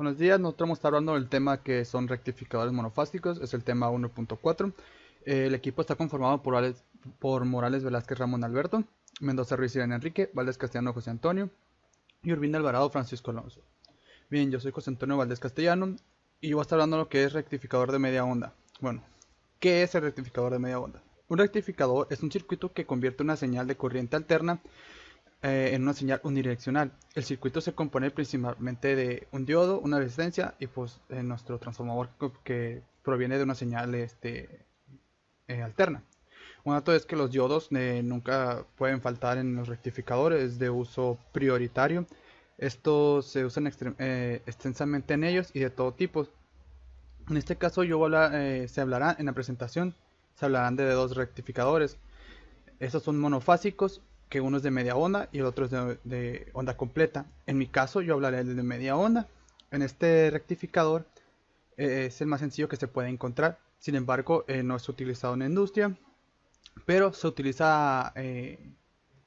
Buenos días, nosotros vamos a estar hablando del tema que son rectificadores monofásicos, es el tema 1.4. El equipo está conformado por Morales Velázquez Ramón Alberto, Mendoza Ruiz Irán Enrique, Valdés Castellano José Antonio y Urbina Alvarado Francisco Alonso. Bien, yo soy José Antonio Valdés Castellano y voy a estar hablando de lo que es rectificador de media onda. Bueno, ¿qué es el rectificador de media onda? Un rectificador es un circuito que convierte una señal de corriente alterna en una señal unidireccional. El circuito se compone principalmente de un diodo, una resistencia y pues nuestro transformador que proviene de una señal alterna. Un dato es que los diodos nunca pueden faltar en los rectificadores de uso prioritario. Estos se usan extensamente en ellos y de todo tipo. En este caso se hablará en la presentación, se hablarán de dos rectificadores. Estos son monofásicos, que uno es de media onda y el otro es de onda completa. En mi caso yo hablaré de media onda. En este rectificador es el más sencillo que se puede encontrar. Sin embargo, no es utilizado en la industria, pero se utiliza a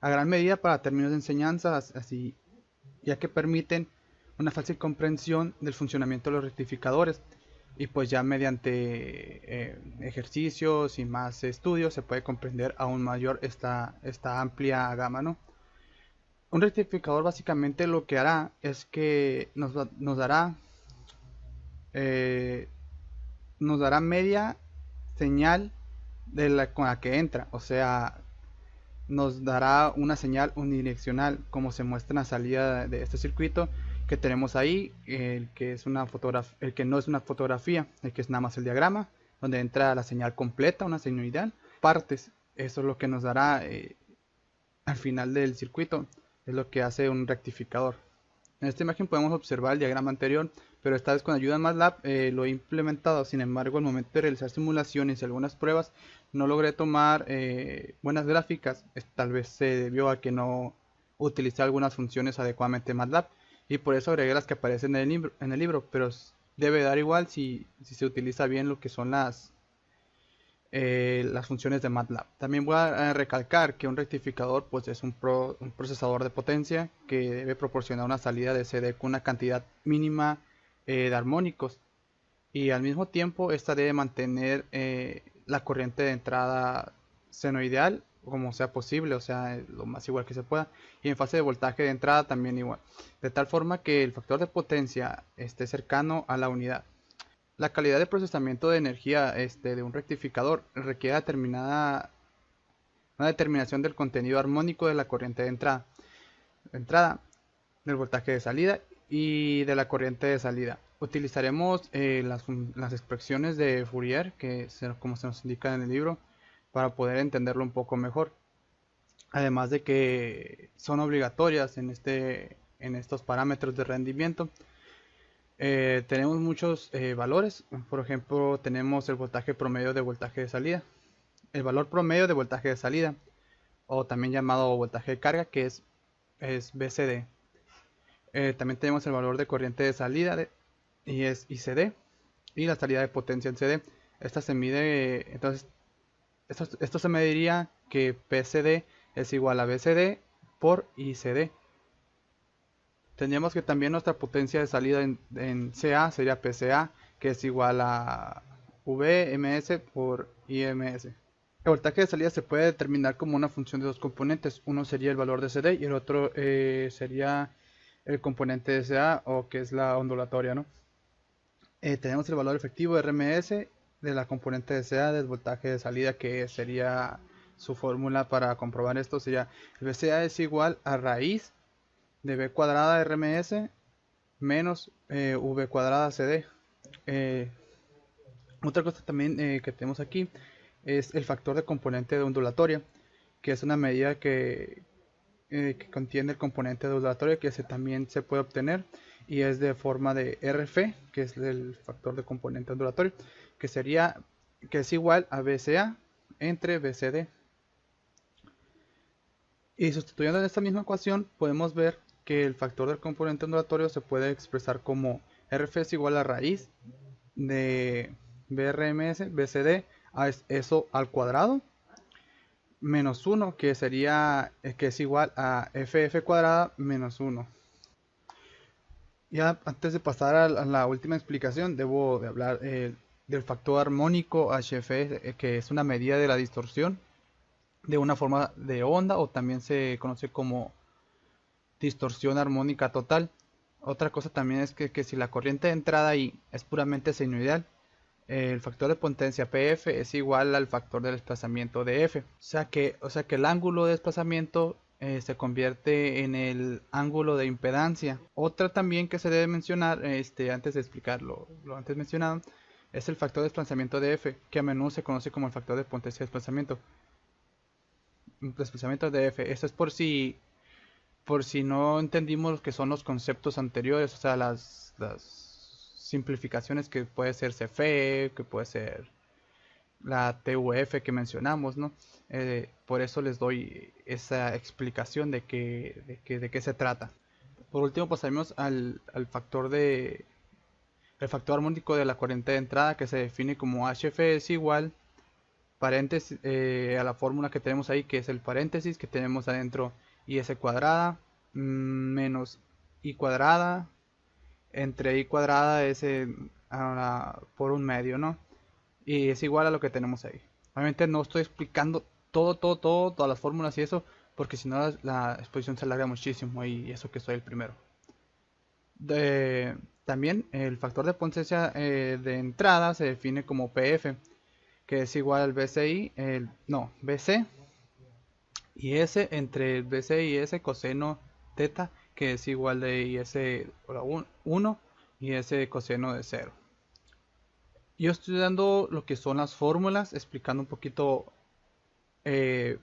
gran medida para términos de enseñanza, así, ya que permiten una fácil comprensión del funcionamiento de los rectificadores. Y pues ya mediante ejercicios y más estudios se puede comprender aún mayor esta amplia gama, ¿no? Un rectificador básicamente lo que hará es que eh, nos dará media señal con la que entra, o sea, nos dará una señal unidireccional como se muestra en la salida de este circuito que tenemos ahí, el que no es una fotografía, el que es nada más el diagrama, donde entra la señal completa, una señal partes. Eso es lo que nos dará al final del circuito, es lo que hace un rectificador. En esta imagen podemos observar el diagrama anterior, pero esta vez con ayuda de MATLAB lo he implementado. Sin embargo, al momento de realizar simulaciones y algunas pruebas, no logré tomar buenas gráficas. Tal vez se debió a que no utilicé algunas funciones adecuadamente en MATLAB y por eso agregué las que aparecen en el libro, pero debe dar igual si se utiliza bien lo que son las funciones de MATLAB. También voy a recalcar que un rectificador pues es un procesador de potencia que debe proporcionar una salida de CD con una cantidad mínima de armónicos y al mismo tiempo esta debe mantener la corriente de entrada senoideal como sea posible, o sea, lo más igual que se pueda, y en fase de voltaje de entrada también igual, de tal forma que el factor de potencia esté cercano a la unidad. La calidad de procesamiento de energía de un rectificador requiere una determinación del contenido armónico de la corriente de entrada, del voltaje de salida y de la corriente de salida. Utilizaremos las expresiones de Fourier, como se nos indica en el libro, para poder entenderlo un poco mejor. Además de que son obligatorias en estos parámetros de rendimiento. Tenemos muchos valores. Por ejemplo, tenemos el voltaje promedio de voltaje de salida, el valor promedio de voltaje de salida, o también llamado voltaje de carga, que es BCD. También tenemos el valor de corriente de salida y es ICD, y la salida de potencia en CD. Esta se mide, entonces, esto se mediría que PCD es igual a BCD por ICD. Tendríamos que también nuestra potencia de salida en CA sería PCA, que es igual a VMS por IMS. El voltaje de salida se puede determinar como una función de dos componentes. Uno sería el valor de CD y el otro sería el componente de CA, o que es la ondulatoria, ¿no? Tenemos el valor efectivo de RMS de la componente de CA del voltaje de salida, que sería su fórmula para comprobar esto. Sería el VCA es igual a raíz de B cuadrada RMS menos V cuadrada CD. Eh, Otra cosa también que tenemos aquí es el factor de componente de ondulatoria, que es una medida que contiene el componente de ondulatoria que también se puede obtener y es de forma de RF, que es el factor de componente ondulatorio, que es igual a BCA entre BCD. Y sustituyendo en esta misma ecuación podemos ver que el factor del componente ondulatorio se puede expresar como RF es igual a raíz de BRMS, BCD, a eso al cuadrado, menos 1, que es igual a FF cuadrada menos 1. Ya antes de pasar a la última explicación, debo de hablar del factor armónico HF, que es una medida de la distorsión de una forma de onda o también se conoce como distorsión armónica total. Otra cosa también es que si la corriente de entrada ahí es puramente sinusoidal, el factor de potencia PF es igual al factor de desplazamiento de F. O sea que el ángulo de desplazamiento se convierte en el ángulo de impedancia. Otra también que se debe mencionar, antes de explicar lo antes mencionado, es el factor de desplazamiento de F, que a menudo se conoce como el factor de potencia de desplazamiento. Desplazamiento de F. Esto es por si no entendimos lo que son los conceptos anteriores, o sea, las simplificaciones que puede ser CFE, que puede ser la TUF que mencionamos, ¿no? Por eso les doy esa explicación de qué se trata. Por último pasaremos al el factor armónico de la corriente de entrada, que se define como HF es igual paréntesis a la fórmula que tenemos ahí, que es el paréntesis que tenemos adentro, IS cuadrada menos I cuadrada entre I cuadrada por un medio, ¿no? Y es igual a lo que tenemos ahí. Obviamente no estoy explicando todas las fórmulas y eso, porque si no la exposición se alarga muchísimo y eso que soy el primero. También el factor de potencia de entrada se define como PF, que es igual al BCI, BC y S entre el BC y S coseno teta, que es igual de IS 1 y S coseno de 0. Yo estoy dando lo que son las fórmulas, explicando un poquito eh,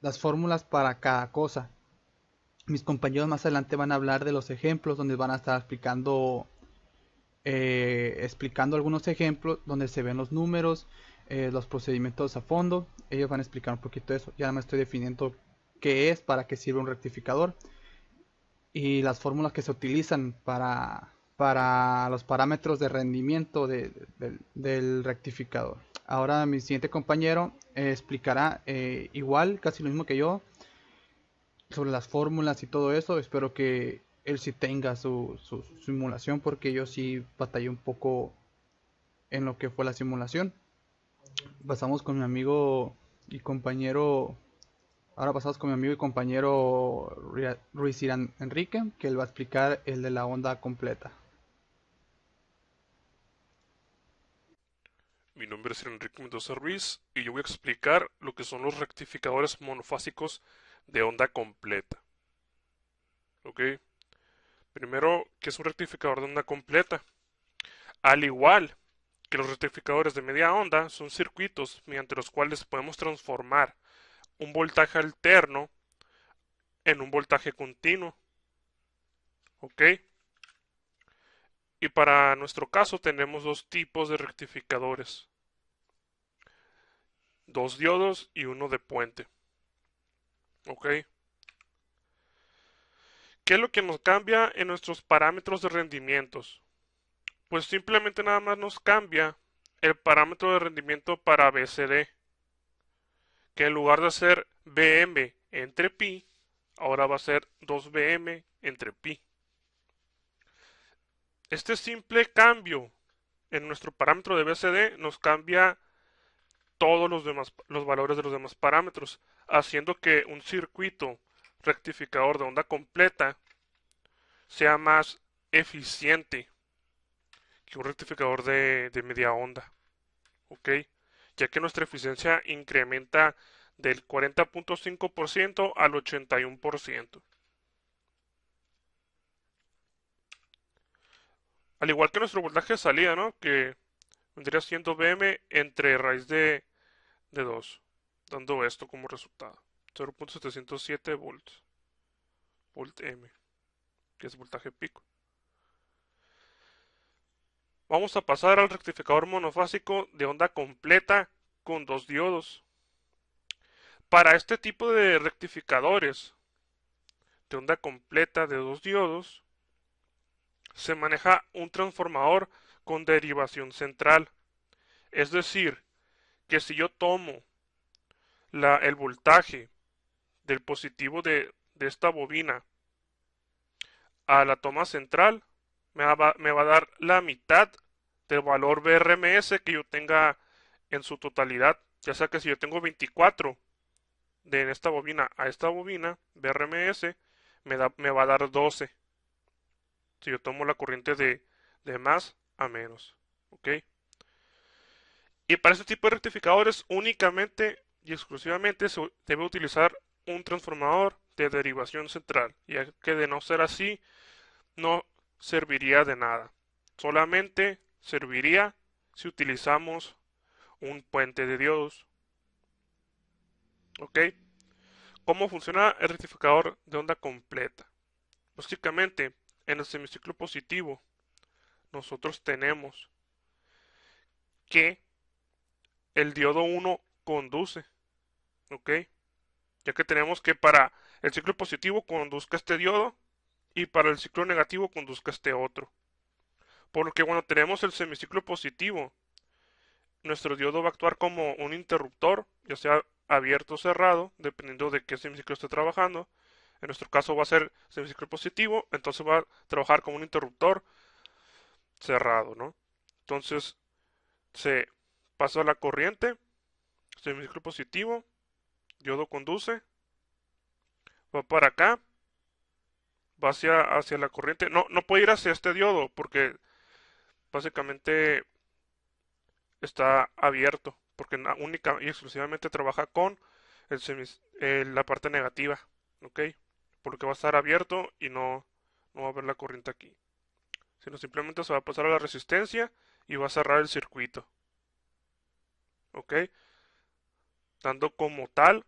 las fórmulas para cada cosa. Mis compañeros más adelante van a hablar de los ejemplos, donde van a estar explicando algunos ejemplos donde se ven los números, los procedimientos a fondo. Ellos van a explicar un poquito de eso. Ya me estoy definiendo qué es, para qué sirve un rectificador y las fórmulas que se utilizan para los parámetros de rendimiento del rectificador. Ahora mi siguiente compañero explicará igual, casi lo mismo que yo, sobre las fórmulas y todo eso. Espero que él sí tenga su simulación, porque yo sí batallé un poco en lo que fue la simulación. Pasamos con mi amigo y compañero. Ahora pasamos con mi amigo y compañero Ruiz Irán Enrique, que él va a explicar el de la onda completa. Mi nombre es Enrique Mendoza Ruiz y yo voy a explicar lo que son los rectificadores monofásicos de onda completa. ¿Ok? Primero, ¿qué es un rectificador de onda completa? Al igual que los rectificadores de media onda, son circuitos mediante los cuales podemos transformar un voltaje alterno en un voltaje continuo. ¿Ok? Y para nuestro caso tenemos dos tipos de rectificadores. Dos diodos y uno de puente. ¿Ok? ¿Qué es lo que nos cambia en nuestros parámetros de rendimientos? Pues simplemente nada más nos cambia el parámetro de rendimiento para BCD, que en lugar de ser Bm entre pi, ahora va a ser 2Bm entre pi. Este simple cambio en nuestro parámetro de BCD nos cambia todos los valores de los demás parámetros, haciendo que un circuito rectificador de onda completa sea más eficiente que un rectificador de media onda. ¿Ok? Ya que nuestra eficiencia incrementa del 40.5% al 81%. Al igual que nuestro voltaje de salida, ¿no? Que vendría siendo Vm entre raíz de 2, dando esto como resultado. 0.707 volts. Volt M, que es voltaje pico. Vamos a pasar al rectificador monofásico de onda completa con dos diodos. Para este tipo de rectificadores de onda completa de dos diodos, se maneja un transformador con derivación central. Es decir, que si yo tomo el voltaje del positivo de esta bobina a la toma central, me va a dar la mitad del valor BRMS que yo tenga en su totalidad. Ya sea que si yo tengo 24 de esta bobina a esta bobina, BRMS, me va a dar 12. Si yo tomo la corriente de más a menos. ¿Ok? Y para este tipo de rectificadores únicamente y exclusivamente se debe utilizar un transformador de derivación central, ya que de no ser así no serviría de nada. Solamente serviría si utilizamos un puente de diodos. ¿Ok? ¿Cómo funciona el rectificador de onda completa? Básicamente, en el semiciclo positivo, nosotros tenemos que el diodo 1 conduce. ¿Ok? Ya que tenemos que para el ciclo positivo conduzca este diodo y para el ciclo negativo conduzca este otro. Por lo que cuando tenemos el semiciclo positivo, nuestro diodo va a actuar como un interruptor, ya sea abierto o cerrado, dependiendo de qué semiciclo esté trabajando. En nuestro caso va a ser semiciclo positivo, entonces va a trabajar como un interruptor cerrado, ¿no? Entonces se pasa la corriente, semiciclo positivo, diodo conduce, va para acá, va hacia la corriente. No puede ir hacia este diodo porque básicamente está abierto, porque única y exclusivamente trabaja con la parte negativa, ¿ok? Porque va a estar abierto y no va a haber la corriente aquí, sino simplemente se va a pasar a la resistencia y va a cerrar el circuito, ¿ok? Dando como tal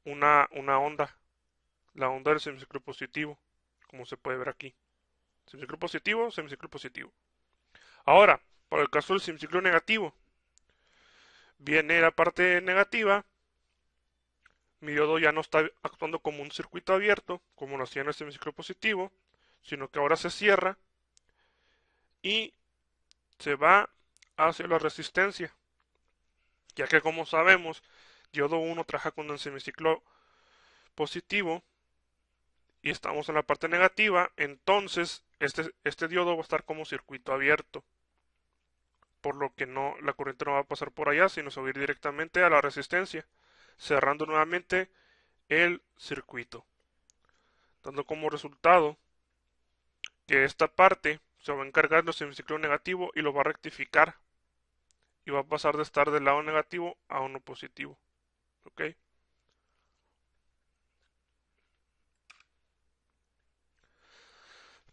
una onda, la onda del semiciclo positivo, como se puede ver aquí. Semiciclo positivo, semiciclo positivo. Ahora, para el caso del semiciclo negativo, viene la parte negativa. Mi diodo ya no está actuando como un circuito abierto, como lo hacía en el semiciclo positivo, sino que ahora se cierra y se va hacia la resistencia, ya que como sabemos, diodo 1 trabaja con el semiciclo positivo y estamos en la parte negativa, entonces este diodo va a estar como circuito abierto, por lo que la corriente no va a pasar por allá, sino se va a ir directamente a la resistencia, cerrando nuevamente el circuito, dando como resultado que esta parte se va a encargar del semiciclo negativo y lo va a rectificar y va a pasar de estar del lado negativo a uno positivo. ¿Ok?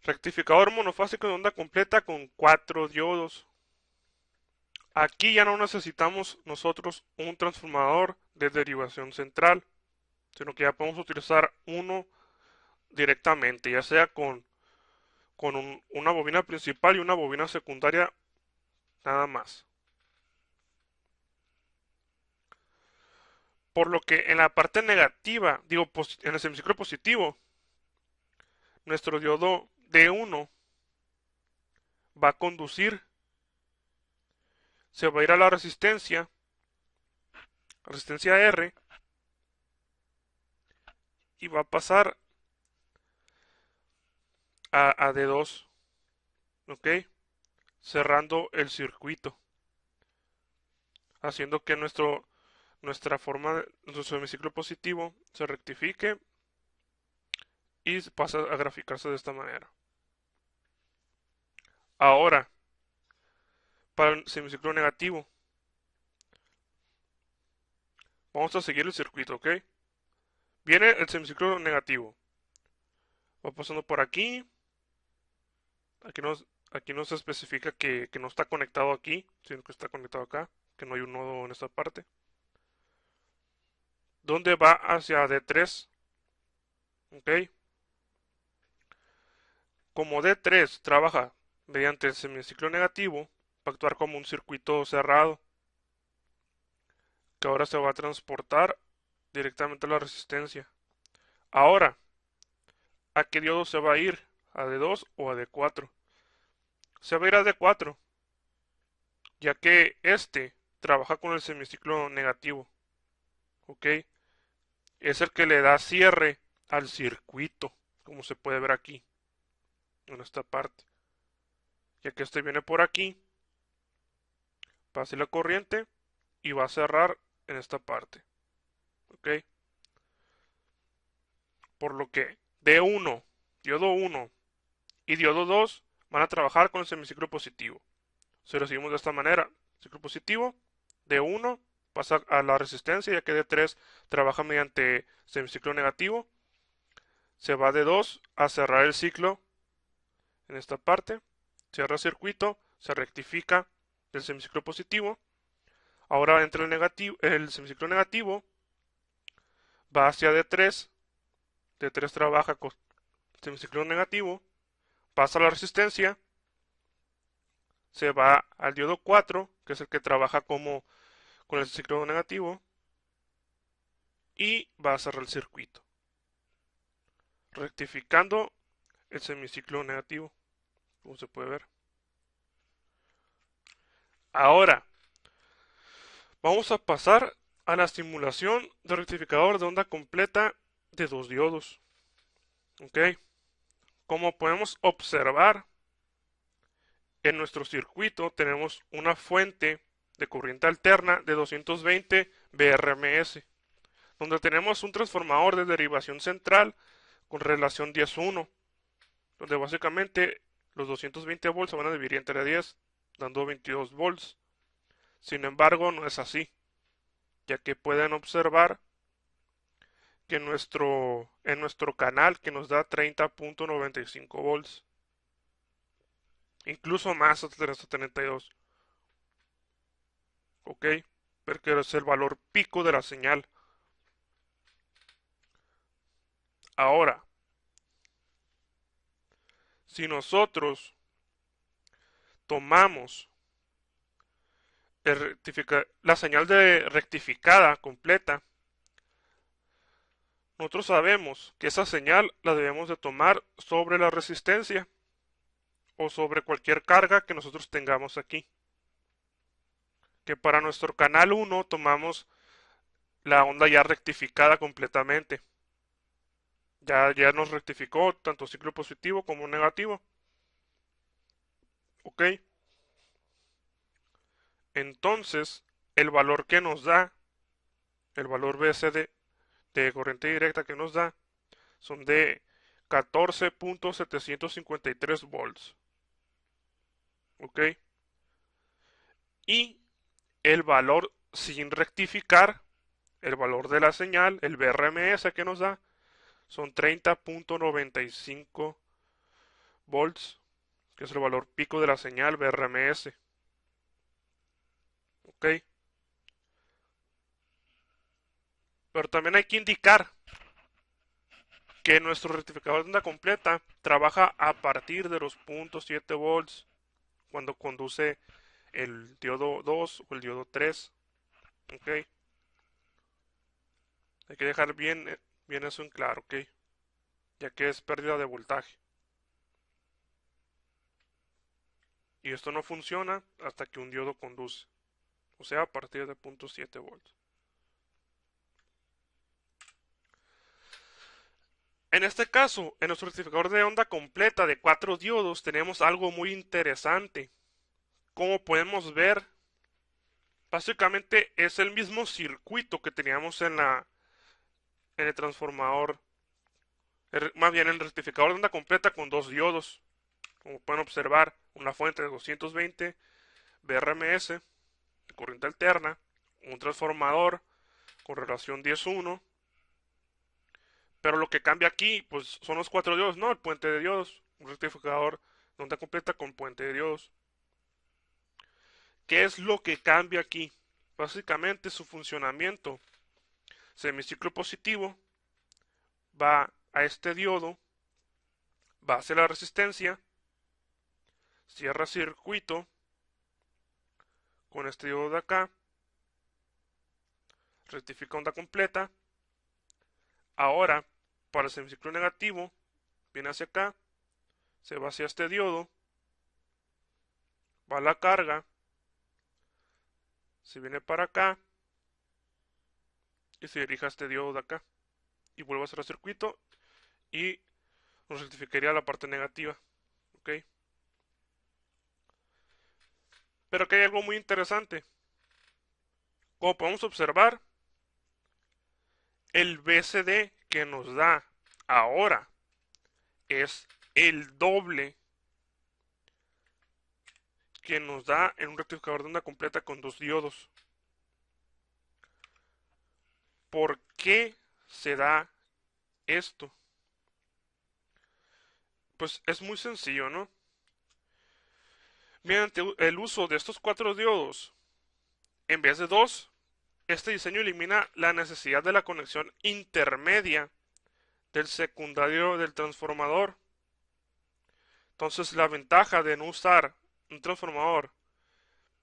Rectificador monofásico de onda completa con 4 diodos. Aquí ya no necesitamos nosotros un transformador de derivación central, sino que ya podemos utilizar uno directamente, ya sea con una bobina principal y una bobina secundaria nada más. Por lo que en la parte negativa, digo, en el semiciclo positivo, nuestro diodo D1 va a conducir, se va a ir a la resistencia R, y va a pasar a D2, ¿ok? Cerrando el circuito, haciendo que nuestro semiciclo positivo se rectifique y pasa a graficarse de esta manera. Ahora, para el semiciclo negativo, vamos a seguir el circuito, ¿ok? Viene el semiciclo negativo, va pasando por aquí, aquí no se especifica que no está conectado aquí, sino que está conectado acá, que no hay un nodo en esta parte. Donde va hacia D3, ¿ok? Como D3 trabaja mediante el semiciclo negativo, va a actuar como un circuito cerrado, que ahora se va a transportar directamente a la resistencia. Ahora, ¿a qué diodo se va a ir? ¿A D2 o a D4? Se va a ir a D4, ya que este trabaja con el semiciclo negativo, ¿ok? Es el que le da cierre al circuito, como se puede ver aquí, en esta parte. Ya que este viene por aquí, pase la corriente y va a cerrar en esta parte. ¿Ok? Por lo que D1, diodo 1 y diodo 2 van a trabajar con el semiciclo positivo. Si lo seguimos de esta manera, ciclo positivo, D1 pasa a la resistencia, ya que D3 trabaja mediante semiciclo negativo. Se va de 2 a cerrar el ciclo en esta parte. Cierra el circuito, se rectifica el semiciclo positivo. Ahora entra el semiciclo negativo, va hacia D3. D3 trabaja con semiciclo negativo, pasa a la resistencia, se va al diodo 4, que es el que trabaja con el ciclo negativo, y va a cerrar el circuito, rectificando el semiciclo negativo, como se puede ver. Ahora, vamos a pasar a la simulación de rectificador de onda completa de dos diodos. ¿Ok? Como podemos observar, en nuestro circuito tenemos una fuente de corriente alterna de 220 BRMS, donde tenemos un transformador de derivación central con relación 10:1, donde básicamente los 220 volts se van a dividir entre 10, dando 22 volts. Sin embargo, no es así, ya que pueden observar que en nuestro canal que nos da 30.95 volts, incluso más hasta 32, ¿ok? Porque es el valor pico de la señal. Ahora, si nosotros tomamos la señal de rectificada completa, nosotros sabemos que esa señal la debemos de tomar sobre la resistencia o sobre cualquier carga que nosotros tengamos aquí. Que para nuestro canal 1 tomamos la onda ya rectificada completamente. Ya nos rectificó tanto ciclo positivo como negativo. ¿Ok? Entonces, el valor que nos da, el valor BCD de corriente directa que nos da, son de 14.753 volts. ¿Ok? Y el valor sin rectificar, el valor de la señal, el BRMS que nos da, son 30.95 volts, que es el valor pico de la señal BRMS. ¿Ok? Pero también hay que indicar que nuestro rectificador de onda completa trabaja a partir de los 0.7 volts cuando conduce el diodo 2 o el diodo 3. ¿Ok? Hay que dejar bien eso en claro, ¿ok? Ya que es pérdida de voltaje. Y esto no funciona hasta que un diodo conduce, o sea, a partir de 0.7 volts. En este caso, en nuestro rectificador de onda completa de 4 diodos tenemos algo muy interesante. Como podemos ver, básicamente es el mismo circuito que teníamos en el transformador, más bien en el rectificador de onda completa con 2 diodos. Como pueden observar, una fuente de 220 BRMS de corriente alterna, un transformador con relación 10:1. Pero lo que cambia aquí, pues son los 4 diodos, no el puente de diodos. Un rectificador de onda completa con puente de diodos. ¿Qué es lo que cambia aquí? Básicamente su funcionamiento. Semiciclo positivo va a este diodo, va hacia la resistencia, cierra circuito con este diodo de acá, rectifica onda completa. Ahora, para el semiciclo negativo, viene hacia acá, se va hacia este diodo, va a la carga, se viene para acá y se dirige a este diodo de acá. Y vuelve a cerrar circuito y nos rectificaría la parte negativa. ¿ok? Pero aquí hay algo muy interesante. Como podemos observar, el BCD que nos da ahora es el doble que nos da en un rectificador de onda completa con dos diodos. ¿Por qué se da esto? Pues es muy sencillo, ¿no? Mediante el uso de estos cuatro diodos en vez de dos, este diseño elimina la necesidad de la conexión intermedia del secundario del transformador. Entonces, la ventaja de no usar un transformador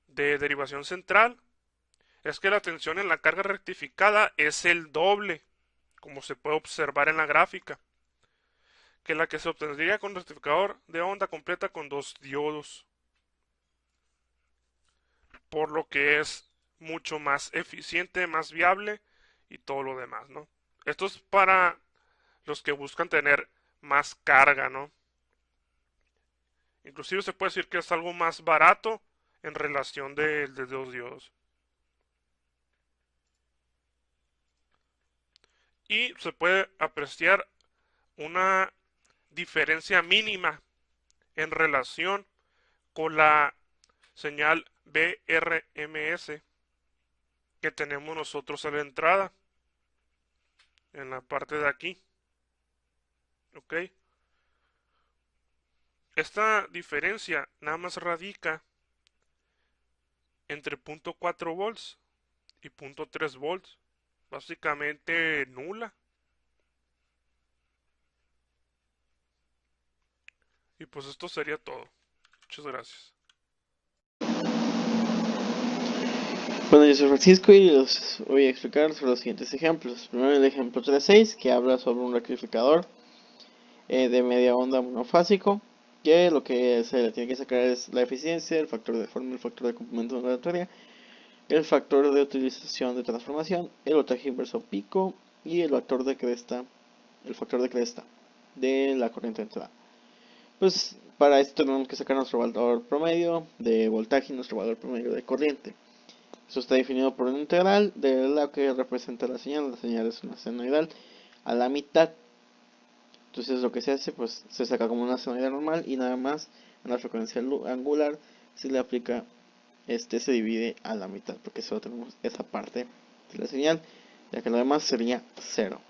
de derivación central es que la tensión en la carga rectificada es el doble, como se puede observar en la gráfica, que la que se obtendría con rectificador de onda completa con dos diodos, por lo que es mucho más eficiente, más viable y todo lo demás, ¿no? Esto es para los que buscan tener más carga, ¿no? Inclusive se puede decir que es algo más barato en relación de dos diodos. Y se puede apreciar una diferencia mínima en relación con la señal BRMS que tenemos nosotros en la entrada, en la parte de aquí. ¿Ok? Esta diferencia nada más radica entre 0.4 volts y 0.3 volts. Básicamente nula. Y pues esto sería todo. Muchas gracias. Bueno, yo soy Francisco y les voy a explicar sobre los siguientes ejemplos. Primero el ejemplo 3.6 que habla sobre un rectificador de media onda monofásico, que lo que se le tiene que sacar es la eficiencia, el factor de forma, el factor de complemento de ondulatoria, el factor de utilización de transformación, el voltaje inverso pico y el factor de cresta de la corriente de entrada. Pues para esto tenemos que sacar nuestro valor promedio de voltaje y nuestro valor promedio de corriente. Eso está definido por un integral de la que representa la señal. La señal es una senoidal a la mitad. Entonces lo que se hace, pues se saca como una senoidal normal y nada más en la frecuencia angular se le aplica se divide a la mitad, porque solo tenemos esa parte de la señal, ya que lo demás sería 0.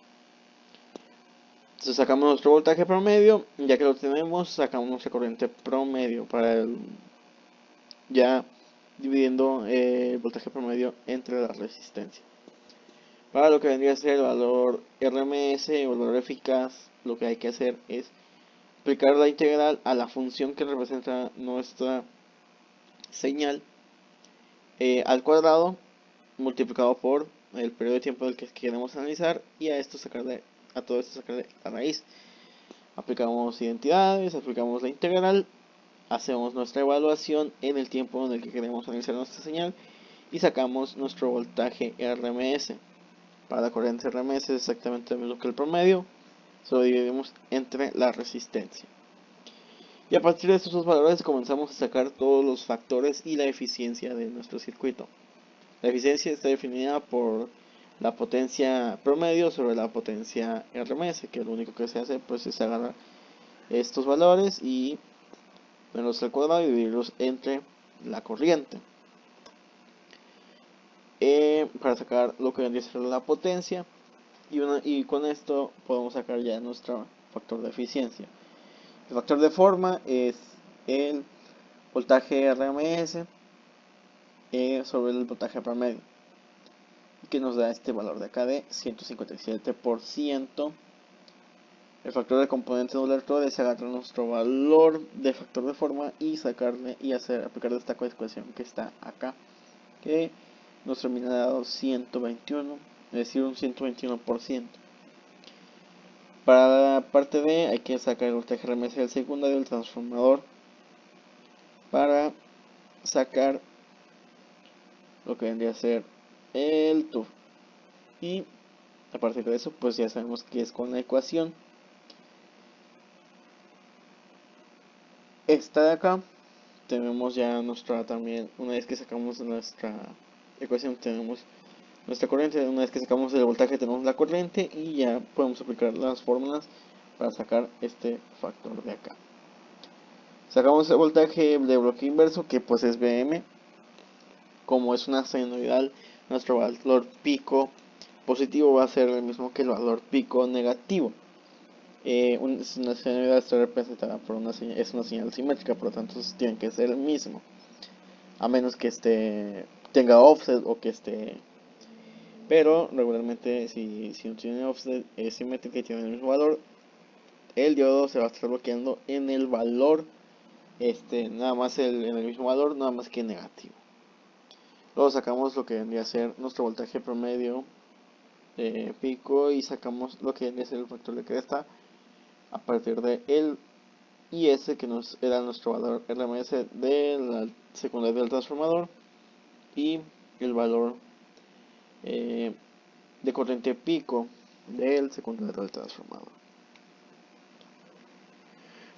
Entonces sacamos nuestro voltaje promedio, ya que lo tenemos, sacamos nuestra corriente promedio para ya dividiendo el voltaje promedio entre la resistencia. Para lo que vendría a ser el valor RMS o el valor eficaz, lo que hay que hacer es aplicar la integral a la función que representa nuestra señal al cuadrado multiplicado por el periodo de tiempo del que queremos analizar, y a todo esto sacarle la raíz. Aplicamos identidades, aplicamos la integral, hacemos nuestra evaluación en el tiempo en el que queremos analizar nuestra señal y sacamos nuestro voltaje RMS. Para la corriente RMS es exactamente lo mismo que el promedio, solo dividimos entre la resistencia. Y a partir de estos dos valores comenzamos a sacar todos los factores y la eficiencia de nuestro circuito. La eficiencia está definida por la potencia promedio sobre la potencia RMS, que lo único que se hace pues es agarrar estos valores y ponerlos al cuadrado y dividirlos entre la corriente. Para sacar lo que vendría a ser la potencia, y con esto podemos sacar ya nuestro factor de eficiencia. El factor de forma es el voltaje RMS sobre el voltaje promedio, que nos da este valor de acá de 157%. El factor de componente ondulatorio es agarrar nuestro valor de factor de forma y sacarle y aplicar esta ecuación que está acá, que nos termina dando 121, es decir, un 121%. Para la parte B hay que sacar el voltaje RMS del secundario del transformador para sacar lo que vendría a ser el TUF. Y a partir de eso, pues ya sabemos que es con la ecuación. esta de acá tenemos ya nuestra también, una vez que sacamos nuestra ecuación tenemos nuestra corriente, una vez que sacamos el voltaje tenemos la corriente y ya podemos aplicar las fórmulas para sacar este factor de acá. Sacamos el voltaje de bloque inverso, que pues es Vm. Como es una senoidal, nuestro valor pico positivo va a ser el mismo que el valor pico negativo. Una senoidal está representada por es una señal simétrica, por lo tanto tiene que ser el mismo, a menos que tenga offset o que pero regularmente si no tiene offset, es simétrica y tiene el mismo valor, el diodo se va a estar bloqueando en el valor nada más en el mismo valor, nada más que negativo. Luego sacamos lo que vendría a ser nuestro voltaje promedio de pico y sacamos lo que vendría a ser el factor de cresta a partir de el IS, que nos era nuestro valor RMS de la secundaria del transformador, y el valor de corriente pico del secundario del transformador.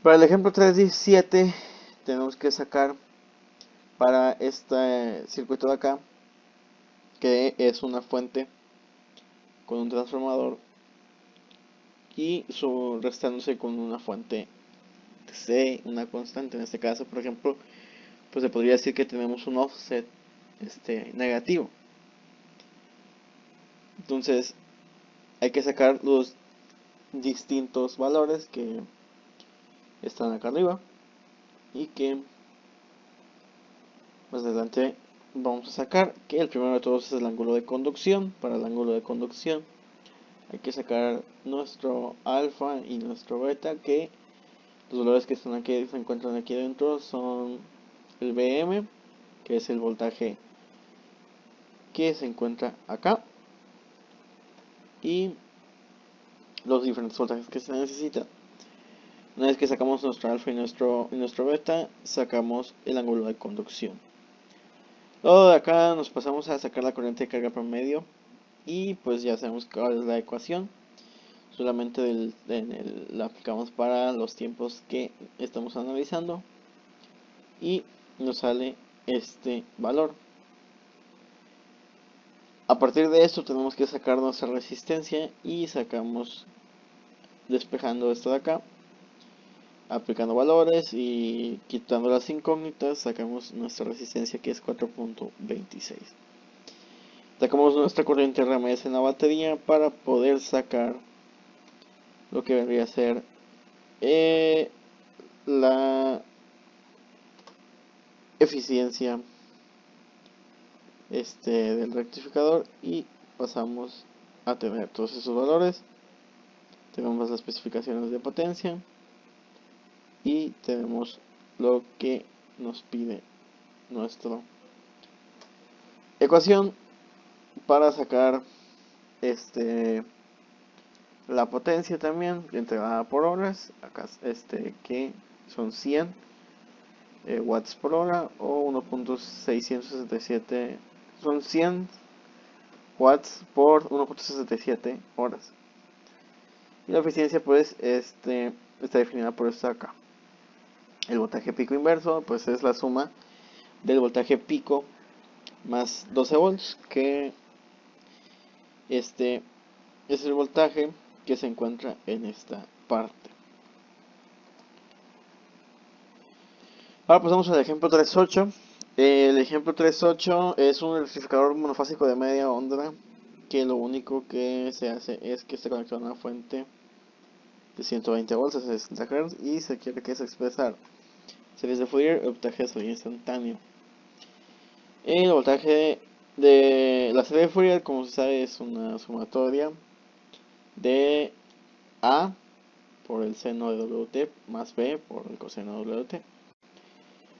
Para el ejemplo 3.17 tenemos que sacar para este circuito de acá, que es una fuente con un transformador y restándose con una fuente C, una constante. En este caso, por ejemplo, pues se podría decir que tenemos un offset negativo. Entonces hay que sacar los distintos valores que están acá arriba y que más adelante vamos a sacar, que el primero de todos es el ángulo de conducción. Para el ángulo de conducción hay que sacar nuestro alfa y nuestro beta, que los valores que están aquí, se encuentran aquí dentro, son el Vm, que es el voltaje que se encuentra acá, y los diferentes voltajes que se necesitan. Una vez que sacamos nuestro alfa y nuestro beta, sacamos el ángulo de conducción. Luego de acá nos pasamos a sacar la corriente de carga promedio y pues ya sabemos cuál es la ecuación. Solamente la aplicamos para los tiempos que estamos analizando y nos sale este valor. A partir de esto tenemos que sacar nuestra resistencia y sacamos, despejando esto de acá, aplicando valores y quitando las incógnitas, sacamos nuestra resistencia, que es 4.26. Sacamos nuestra corriente RMS en la batería para poder sacar lo que vendría a ser la eficiencia del rectificador, y pasamos a tener todos esos valores. Tenemos las especificaciones de potencia y tenemos lo que nos pide nuestra ecuación para sacar la potencia también integrada por horas. Acá que son 100 watts por hora o 1.667, son 100 watts por 1.67 horas. Y la eficiencia pues está definida por esto acá. El voltaje pico inverso pues es la suma del voltaje pico más 12 volts, que es el voltaje que se encuentra en esta parte. Ahora pasamos al ejemplo 3.8. El ejemplo 3.8 es un rectificador monofásico de media onda, que lo único que se hace es que está conectado a una fuente de 120 volts a 60 Hz y se quiere que se expresar series de Fourier, el voltaje de salida instantáneo. El voltaje de la serie de Fourier, como se sabe, es una sumatoria de A por el seno de WT más B por el coseno de WT.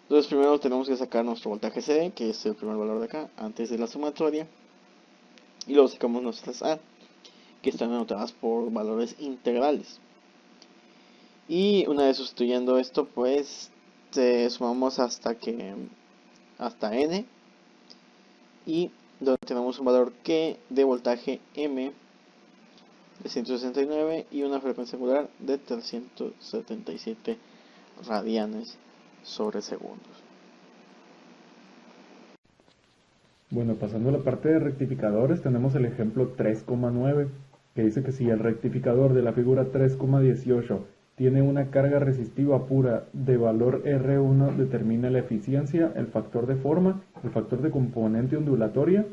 Entonces primero tenemos que sacar nuestro voltaje C, que es el primer valor de acá, antes de la sumatoria, y luego sacamos nuestras A, que están anotadas por valores integrales. Y una vez sustituyendo esto, pues sumamos hasta n, y donde tenemos un valor que de voltaje M de 169 y una frecuencia angular de 377 radianes sobre segundos. Bueno, pasando a la parte de rectificadores, tenemos el ejemplo 3,9, que dice que si el rectificador de la figura 3,18 tiene una carga resistiva pura de valor R1, determina la eficiencia, el factor de forma, el factor de componente ondulatoria,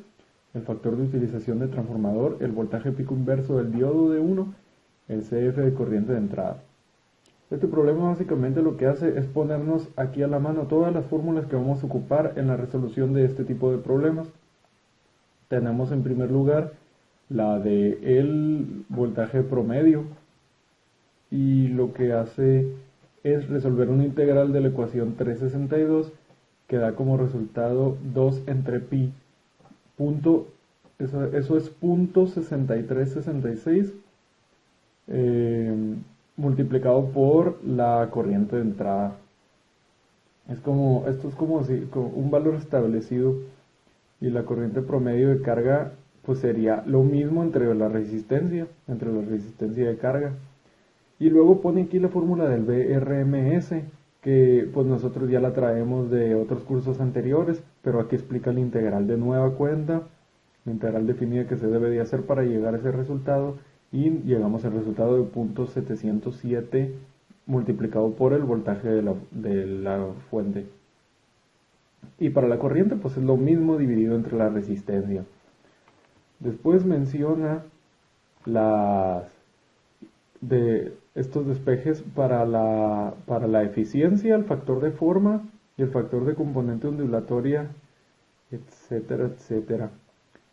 el factor de utilización de transformador, el voltaje pico inverso del diodo de 1, el CF de corriente de entrada. Este problema básicamente lo que hace es ponernos aquí a la mano todas las fórmulas que vamos a ocupar en la resolución de este tipo de problemas. Tenemos en primer lugar la de el voltaje promedio, y lo que hace es resolver una integral de la ecuación 362 que da como resultado 2 entre pi punto, eso es punto 6366 multiplicado por la corriente de entrada. Esto es como si con un valor establecido, y la corriente promedio de carga pues sería lo mismo entre la resistencia de carga. Y luego pone aquí la fórmula del BRMS, que pues nosotros ya la traemos de otros cursos anteriores, pero aquí explica la integral de nueva cuenta, la integral definida que se debe de hacer para llegar a ese resultado, y llegamos al resultado de punto 707 multiplicado por el voltaje de la fuente. Y para la corriente pues es lo mismo dividido entre la resistencia. Después menciona estos despejes para la eficiencia, el factor de forma y el factor de componente ondulatoria, etcétera, etcétera.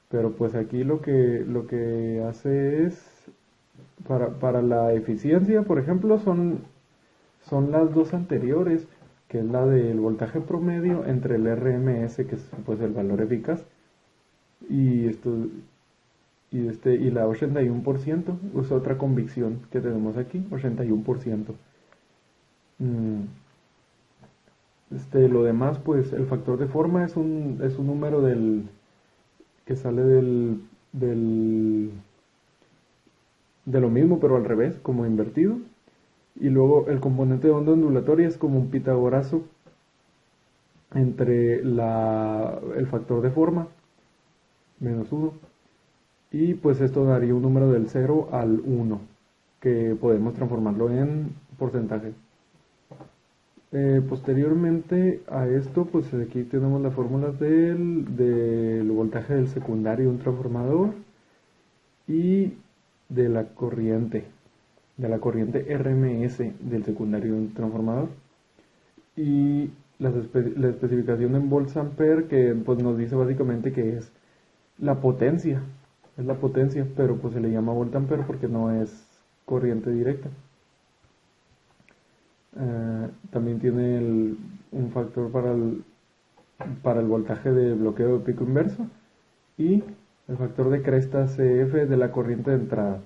Pero pues aquí lo que hace es, para la eficiencia, por ejemplo, son las dos anteriores, que es la del voltaje promedio entre el RMS, que es pues el valor eficaz, y la 81%, es otra convicción que tenemos aquí, 81%. Lo demás, pues el factor de forma es un número que sale de lo mismo, pero al revés, como invertido. Y luego el componente de onda ondulatoria es como un pitagorazo entre el factor de forma, menos 1. Y pues esto daría un número del 0 al 1, que podemos transformarlo en porcentaje. Posteriormente a esto, pues aquí tenemos las fórmulas del voltaje del secundario de un transformador y de la corriente RMS del secundario de un transformador. Y la especificación en volts ampere, que pues nos dice básicamente que es la potencia, pero pues se le llama volt ampere porque no es corriente directa. También tiene un factor para el voltaje de bloqueo de pico inverso y el factor de cresta CF de la corriente de entrada.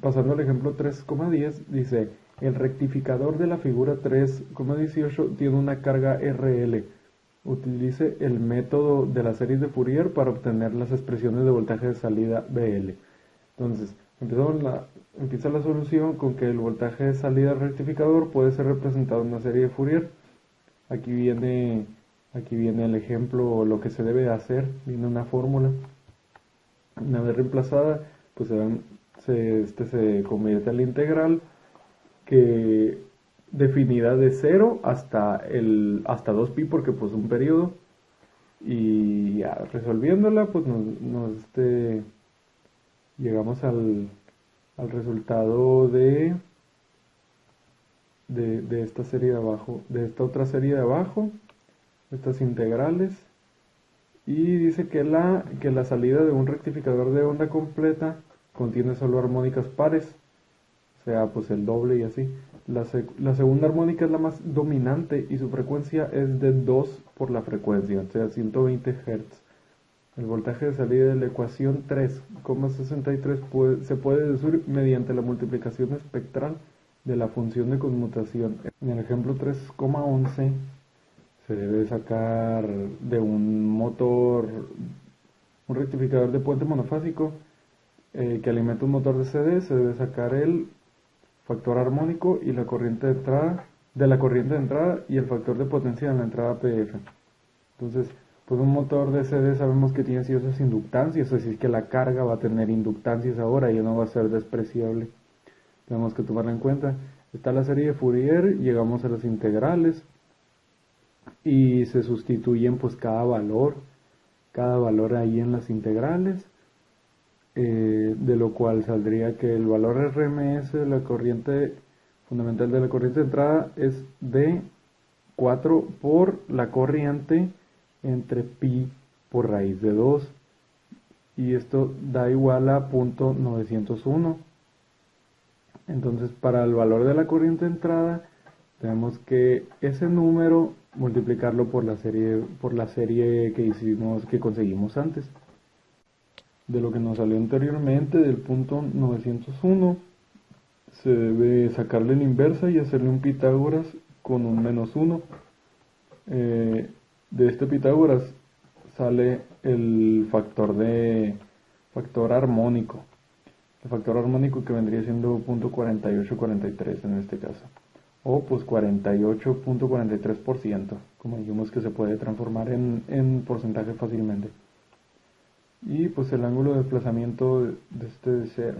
Pasando al ejemplo 3,10, dice: el rectificador de la figura 3,18 tiene una carga RL. Utilice el método de la serie de Fourier para obtener las expresiones de voltaje de salida BL. Entonces, empieza la solución con que el voltaje de salida del rectificador puede ser representado en una serie de Fourier. Aquí viene el ejemplo, lo que se debe hacer. Viene una fórmula. Una vez reemplazada, pues se convierte a la integral, que definida de 0 hasta 2pi, porque pues un periodo, y ya resolviéndola pues llegamos al resultado de esta serie de abajo, de esta otra serie de abajo, estas integrales. Y dice que la salida de un rectificador de onda completa contiene solo armónicas pares, o sea, pues el doble y así. La segunda armónica es la más dominante y su frecuencia es de 2 por la frecuencia, o sea, 120 Hz. El voltaje de salida de la ecuación 3,63 se puede deducir mediante la multiplicación espectral de la función de conmutación. En el ejemplo 3,11 se debe sacar de un motor, un rectificador de puente monofásico que alimenta un motor de CD, se debe sacar factor armónico y la corriente de entrada, y el factor de potencia en la entrada PF. Entonces, pues un motor DC sabemos que tiene ciertas inductancias, así es que la carga va a tener inductancias ahora y no va a ser despreciable. Tenemos que tomarla en cuenta. Está la serie de Fourier, llegamos a las integrales y se sustituyen pues cada valor ahí en las integrales, de lo cual saldría que el valor RMS de la corriente fundamental de la corriente de entrada es de 4 por la corriente entre pi por raíz de 2, y esto da igual a 0.901. Entonces, para el valor de la corriente de entrada tenemos que ese número multiplicarlo por la serie que conseguimos antes. De lo que nos salió anteriormente, del punto 901, se debe sacarle la inversa y hacerle un Pitágoras con un -1. De este Pitágoras sale el factor armónico. El factor armónico que vendría siendo 0.4843 en este caso. O pues 48.43%, como dijimos que se puede transformar en porcentaje fácilmente. Y pues el ángulo de desplazamiento de este es 0.